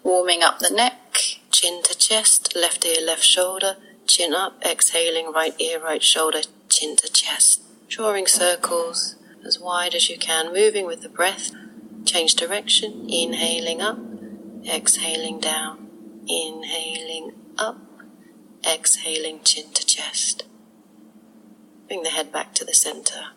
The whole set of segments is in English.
Warming up the neck, chin to chest, left ear, left shoulder, chin up, exhaling, right ear, right shoulder, chin to chest. Drawing circles as wide as you can, moving with the breath. Change direction, inhaling up, exhaling down, inhaling up, exhaling, chin to chest. Bring the head back to the center.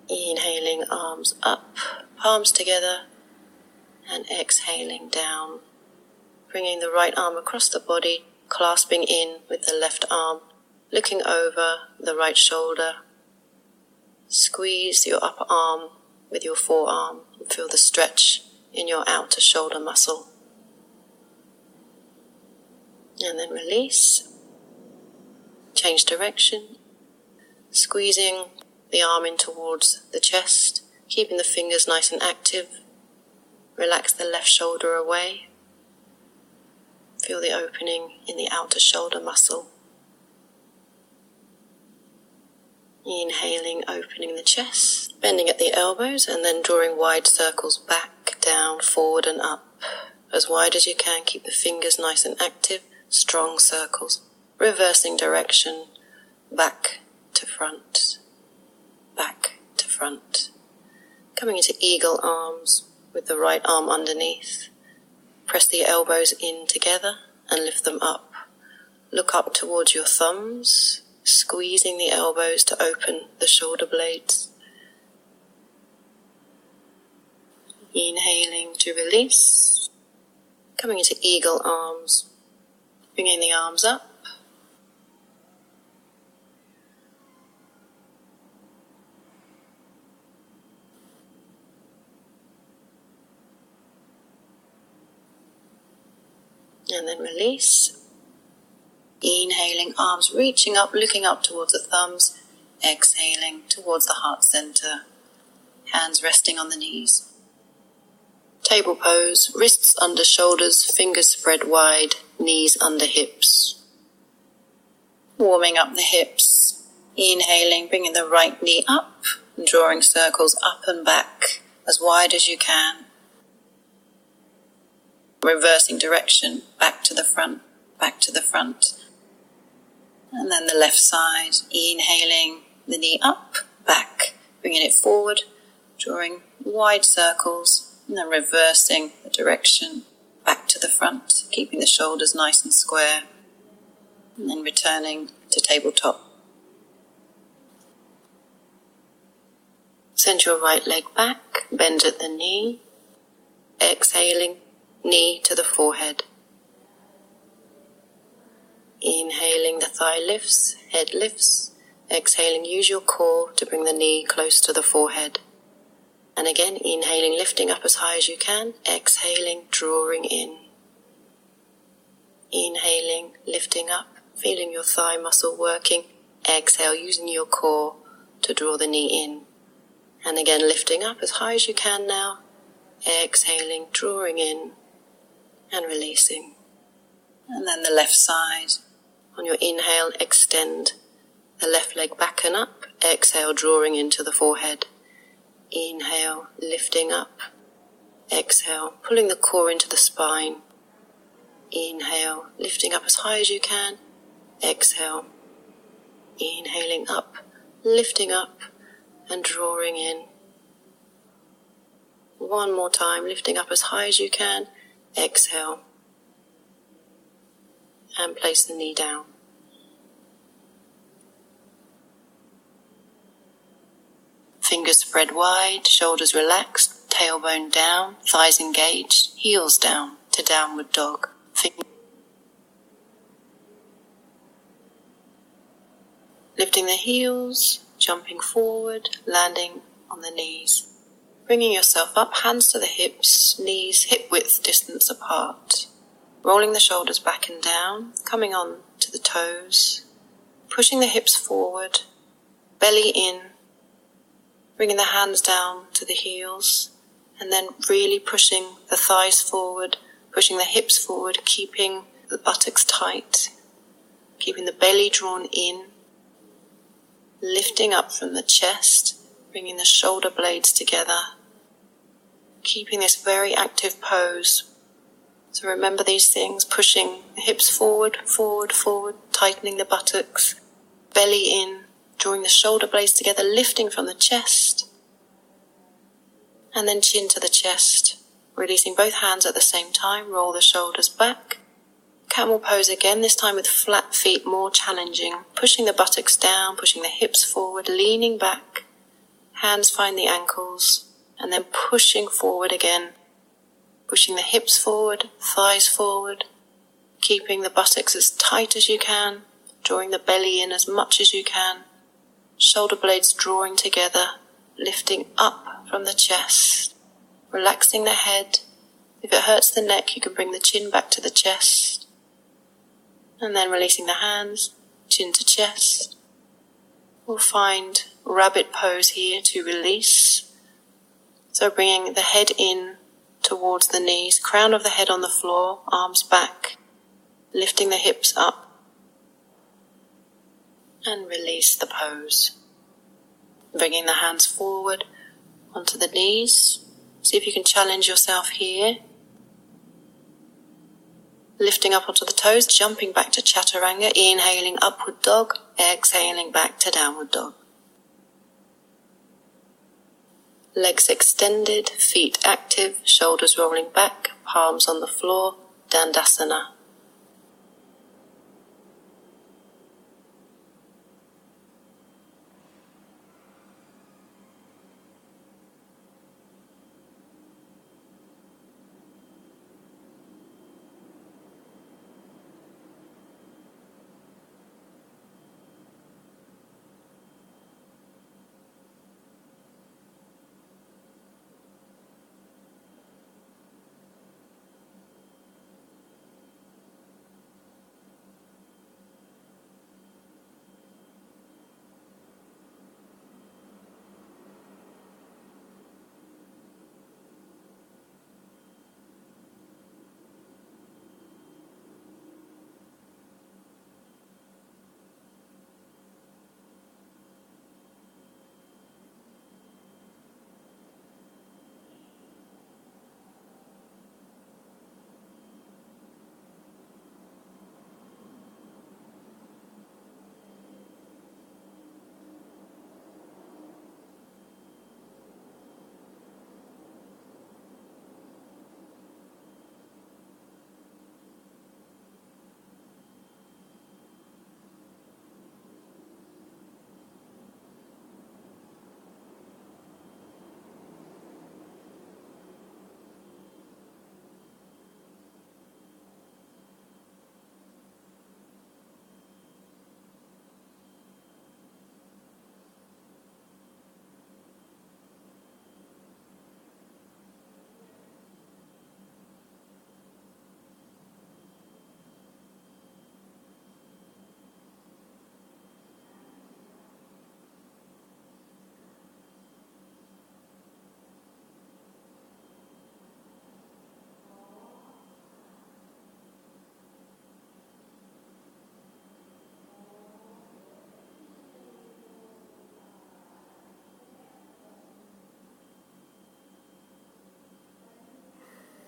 Inhaling, arms up, palms together, and exhaling down. Bringing the right arm across the body, clasping in with the left arm, looking over the right shoulder. Squeeze your upper arm with your forearm and feel the stretch in your outer shoulder muscle. And then release. Change direction. Squeezing the arm in towards the chest, keeping the fingers nice and active. Relax the left shoulder away. Feel the opening in the outer shoulder muscle. Inhaling, opening the chest, bending at the elbows, and then drawing wide circles back, down, forward and up. As wide as you can, keep the fingers nice and active, strong circles. Reversing direction, back to front, back to front. Coming into eagle arms with the right arm underneath. Press the elbows in together and lift them up. Look up towards your thumbs, squeezing the elbows to open the shoulder blades. Inhaling to release. Coming into eagle arms, bringing the arms up. And then release. Inhaling, arms reaching up, looking up towards the thumbs. Exhaling towards the heart center. Hands resting on the knees. Table pose, wrists under shoulders, fingers spread wide, knees under hips. Warming up the hips. Inhaling, bringing the right knee up, and drawing circles up and back as wide as you can. Reversing direction, back to the front, back to the front. And then the left side, inhaling the knee up, back, bringing it forward, drawing wide circles, and then reversing the direction, back to the front, keeping the shoulders nice and square, and then returning to tabletop. Send your right leg back, bend at the knee, exhaling, knee to the forehead. Inhaling, the thigh lifts, head lifts. Exhaling, use your core to bring the knee close to the forehead. And again, inhaling, lifting up as high as you can. Exhaling, drawing in. Inhaling, lifting up, feeling your thigh muscle working. Exhale, using your core to draw the knee in. And again, lifting up as high as you can now. Exhaling, drawing in. And releasing. And then the left side. On your inhale, extend the left leg back and up. Exhale, drawing into the forehead. Inhale, lifting up. Exhale, pulling the core into the spine. Inhale, lifting up as high as you can. Exhale, inhaling up, lifting up and drawing in. One more time, lifting up as high as you can. Exhale. And place the knee down. Fingers spread wide, shoulders relaxed, tailbone down, thighs engaged, heels down to downward dog. Lifting the heels, jumping forward, landing on the knees. Bringing yourself up, hands to the hips, knees hip width distance apart. Rolling the shoulders back and down, coming on to the toes. Pushing the hips forward, belly in. Bringing the hands down to the heels. And then really pushing the thighs forward, pushing the hips forward, keeping the buttocks tight. Keeping the belly drawn in. Lifting up from the chest, bringing the shoulder blades together. keeping this very active pose. So remember these things, pushing the hips forward, forward, forward, tightening the buttocks, belly in, drawing the shoulder blades together, lifting from the chest, and then chin to the chest, releasing both hands at the same time, roll the shoulders back. Camel pose again, this time with flat feet, more challenging, pushing the buttocks down, pushing the hips forward, leaning back, hands find the ankles, and then pushing forward again, pushing the hips forward, thighs forward, keeping the buttocks as tight as you can, drawing the belly in as much as you can, shoulder blades drawing together, lifting up from the chest, relaxing the head. If it hurts the neck, you can bring the chin back to the chest, and then releasing the hands, chin to chest. We'll find rabbit pose here to release. So bringing the head in towards the knees, crown of the head on the floor, arms back, lifting the hips up, and release the pose. Bringing the hands forward onto the knees. See if you can challenge yourself here. Lifting up onto the toes, jumping back to Chaturanga, inhaling upward dog, exhaling back to downward dog. Legs extended, feet active, shoulders rolling back, palms on the floor, Dandasana.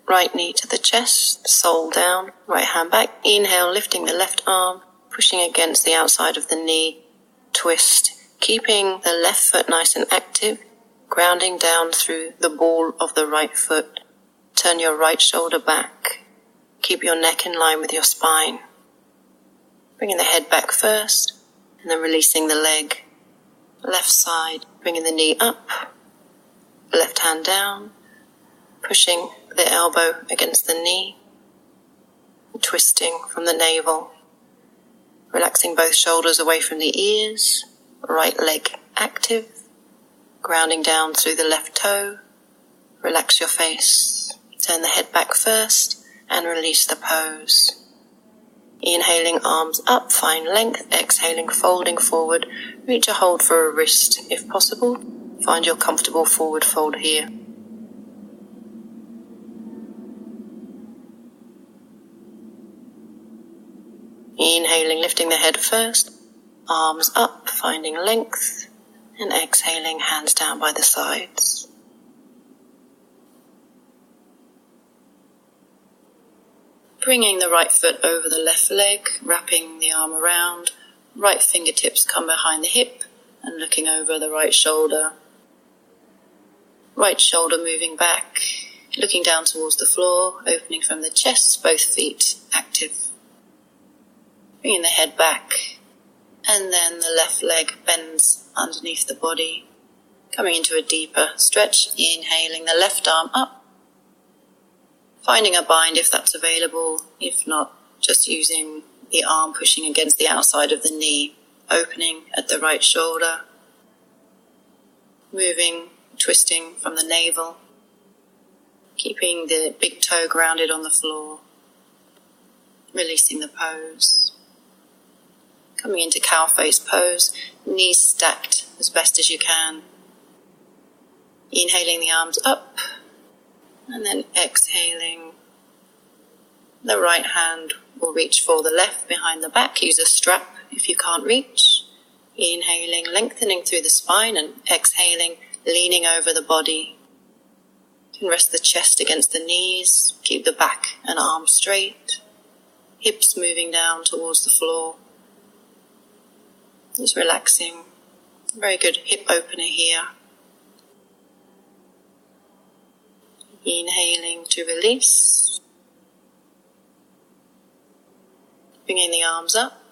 Right knee to the chest, sole down, right hand back. Inhale, lifting the left arm, pushing against the outside of the knee. Twist, keeping the left foot nice and active, grounding down through the ball of the right foot. Turn your right shoulder back. Keep your neck in line with your spine. Bringing the head back first, and then releasing the leg. Left side, bringing the knee up, left hand down, pushing the elbow against the knee, twisting from the navel, relaxing both shoulders away from the ears, right leg active, grounding down through the left toe, relax your face, turn the head back first and release the pose. Inhaling, arms up, find length, exhaling, folding forward, reach a hold for a wrist if possible, find your comfortable forward fold here. Inhaling, lifting the head first, arms up, finding length, and exhaling, hands down by the sides. Bringing the right foot over the left leg, wrapping the arm around, right fingertips come behind the hip and looking over the right shoulder. Right shoulder moving back, looking down towards the floor, opening from the chest, both feet active. Bringing the head back, and then the left leg bends underneath the body, coming into a deeper stretch, inhaling the left arm up, finding a bind if that's available, if not, just using the arm pushing against the outside of the knee, opening at the right shoulder, moving, twisting from the navel, keeping the big toe grounded on the floor, releasing the pose. Coming into cow face pose, knees stacked as best as you can. Inhaling the arms up, and then exhaling. The right hand will reach for the left behind the back. Use a strap if you can't reach. Inhaling, lengthening through the spine, and exhaling, leaning over the body. You can rest the chest against the knees. Keep the back and arms straight. Hips moving down towards the floor. Just relaxing. Very good hip opener here. Inhaling to release. Bringing the arms up.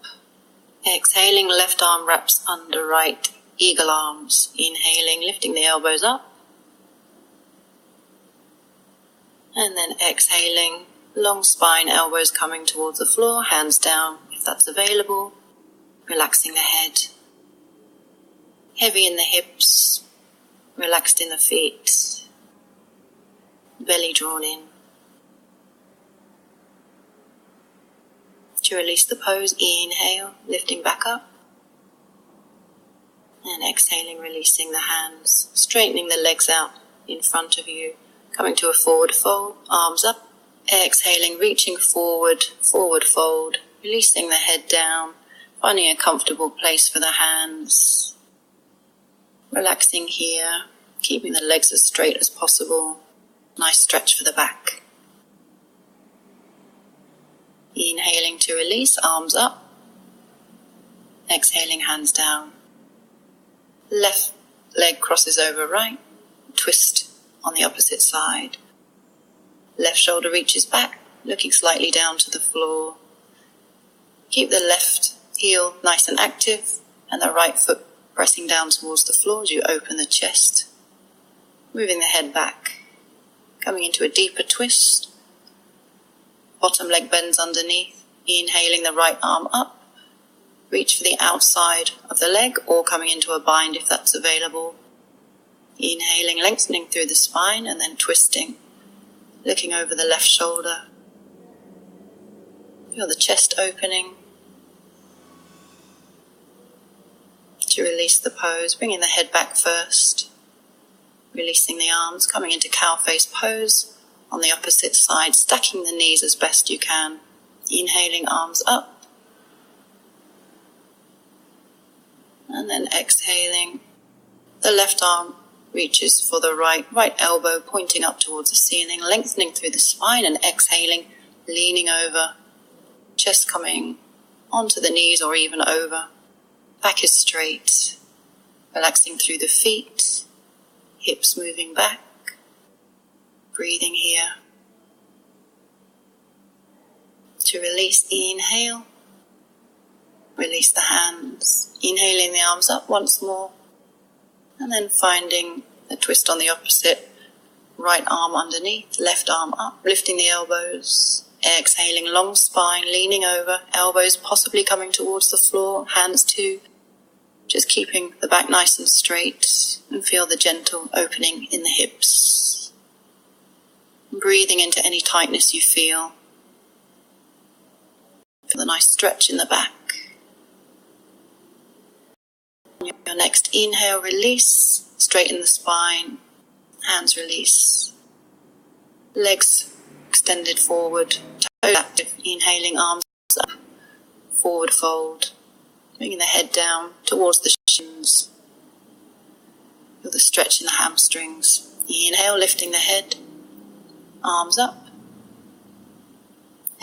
Exhaling, left arm wraps under right, eagle arms. Inhaling, lifting the elbows up. And then exhaling, long spine, elbows coming towards the floor, hands down if that's available. Relaxing the head. Heavy in the hips, relaxed in the feet. Belly drawn in. To release the pose, inhale, lifting back up. And exhaling, releasing the hands, straightening the legs out in front of you. Coming to a forward fold, arms up. Exhaling, reaching forward, forward fold. Releasing the head down, finding a comfortable place for the hands. Relaxing here, keeping the legs as straight as possible. Nice stretch for the back. Inhaling to release, arms up. Exhaling, hands down. Left leg crosses over right. Twist on the opposite side. Left shoulder reaches back, looking slightly down to the floor. Keep the left heel nice and active, and the right foot pressing down towards the floor as you open the chest. Moving the head back, coming into a deeper twist. Bottom leg bends underneath, inhaling the right arm up. Reach for the outside of the leg or coming into a bind if that's available. Inhaling, lengthening through the spine and then twisting, looking over the left shoulder. Feel the chest opening. To release the pose, bringing the head back first. Releasing the arms, coming into cow face pose on the opposite side, stacking the knees as best you can. Inhaling, arms up. And then exhaling. The left arm reaches for the right elbow pointing up towards the ceiling, lengthening through the spine and exhaling, leaning over. Chest coming onto the knees or even over. Back is straight. Relaxing through the feet. Hips moving back. Breathing here. To release, inhale. Release the hands. Inhaling the arms up once more. And then finding a twist on the opposite. Right arm underneath, left arm up, lifting the elbows. Exhaling, long spine, leaning over, elbows possibly coming towards the floor, hands too. Just keeping the back nice and straight and feel the gentle opening in the hips. Breathing into any tightness you feel. Feel a nice stretch in the back. Your next inhale, release, straighten the spine, hands release. Legs extended forward, toes active, inhaling, arms up, forward fold. Bringing the head down towards the shins. Feel the stretch in the hamstrings. Inhale, lifting the head, arms up.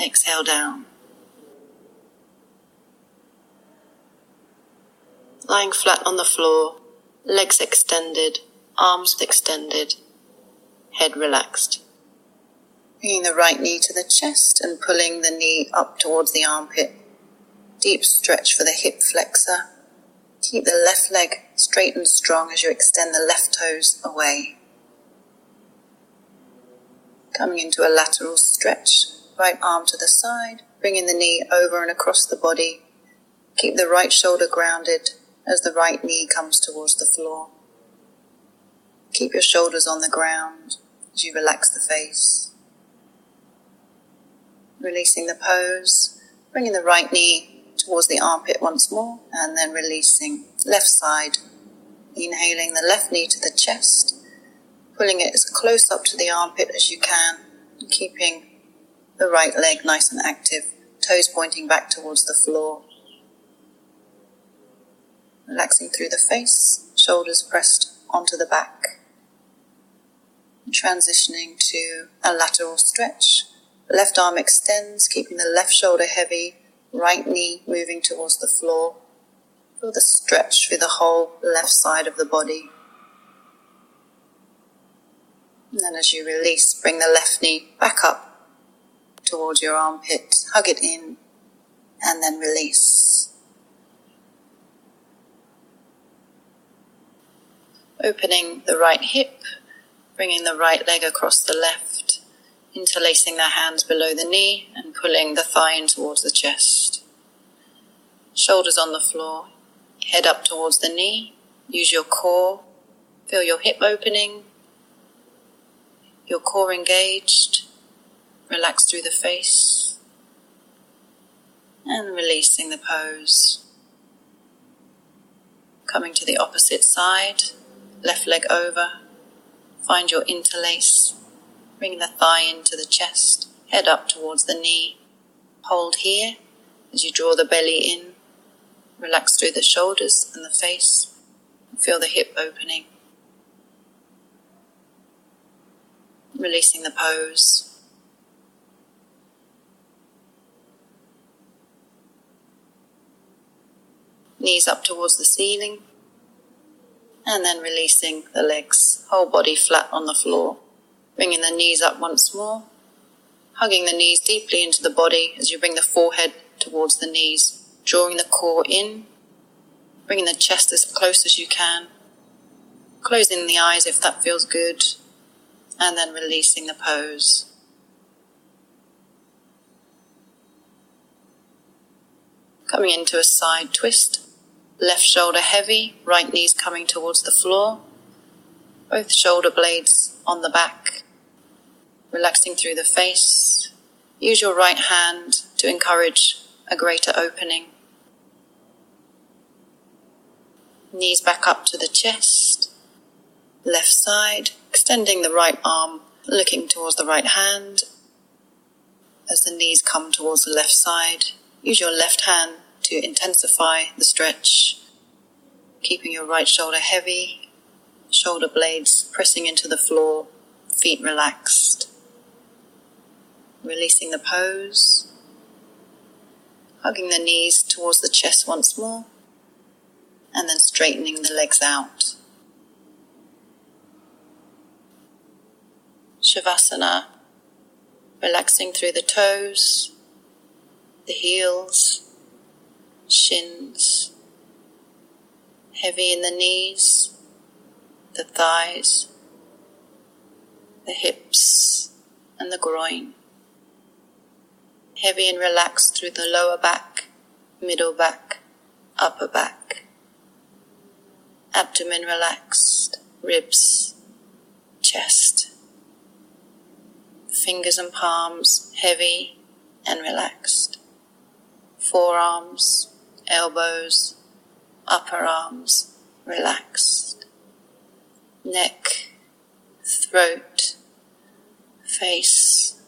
Exhale down. Lying flat on the floor, legs extended, arms extended, head relaxed. Bringing the right knee to the chest and pulling the knee up towards the armpit. Deep stretch for the hip flexor. Keep the left leg straight and strong as you extend the left toes away. Coming into a lateral stretch, right arm to the side, bringing the knee over and across the body. Keep the right shoulder grounded as the right knee comes towards the floor. Keep your shoulders on the ground as you relax the face. Releasing the pose, bringing the right knee towards the armpit once more, and then releasing left side. Inhaling the left knee to the chest, pulling it as close up to the armpit as you can, and keeping the right leg nice and active, toes pointing back towards the floor. Relaxing through the face, shoulders pressed onto the back. And transitioning to a lateral stretch. Left arm extends, keeping the left shoulder heavy, right knee moving towards the floor. Feel the stretch through the whole left side of the body. And then as you release, bring the left knee back up towards your armpit, hug it in, and then release. Opening the right hip, bringing the right leg across the left, interlacing the hands below the knee and pulling the thigh in towards the chest. Shoulders on the floor, head up towards the knee, use your core, feel your hip opening, your core engaged, relax through the face, and releasing the pose. Coming to the opposite side, left leg over, find your interlace, bring the thigh into the chest, head up towards the knee. Hold here as you draw the belly in, relax through the shoulders and the face, and feel the hip opening. Releasing the pose. Knees up towards the ceiling, and then releasing the legs, whole body flat on the floor. Bringing the knees up once more, hugging the knees deeply into the body as you bring the forehead towards the knees, drawing the core in, bringing the chest as close as you can, closing the eyes if that feels good, and then releasing the pose. Coming into a side twist, left shoulder heavy, right knees coming towards the floor, both shoulder blades on the back, relaxing through the face. Use your right hand to encourage a greater opening. Knees back up to the chest, left side, extending the right arm, looking towards the right hand. As the knees come towards the left side, use your left hand to intensify the stretch, keeping your right shoulder heavy, shoulder blades pressing into the floor, feet relaxed. Releasing the pose, hugging the knees towards the chest once more, and then straightening the legs out. Shavasana, relaxing through the toes, the heels, shins, heavy in the knees, the thighs, the hips, and the groin. Heavy and relaxed through the lower back, middle back, upper back. Abdomen relaxed, ribs, chest. Fingers and palms heavy and relaxed. Forearms, elbows, upper arms relaxed. Neck, throat, face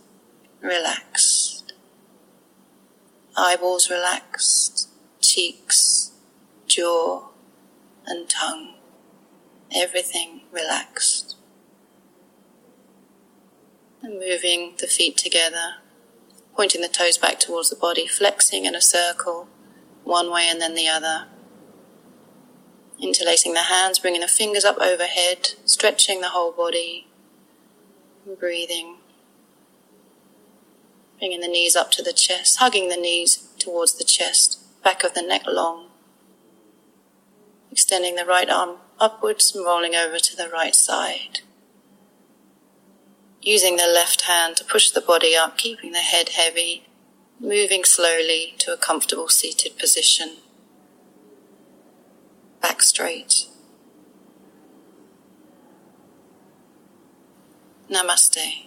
relaxed. Eyeballs relaxed, cheeks, jaw, and tongue. Everything relaxed. And moving the feet together, pointing the toes back towards the body, flexing in a circle, one way and then the other. Interlacing the hands, bringing the fingers up overhead, stretching the whole body, breathing. Bringing the knees up to the chest, hugging the knees towards the chest, back of the neck long. Extending the right arm upwards and rolling over to the right side. Using the left hand to push the body up, keeping the head heavy, moving slowly to a comfortable seated position. Back straight. Namaste.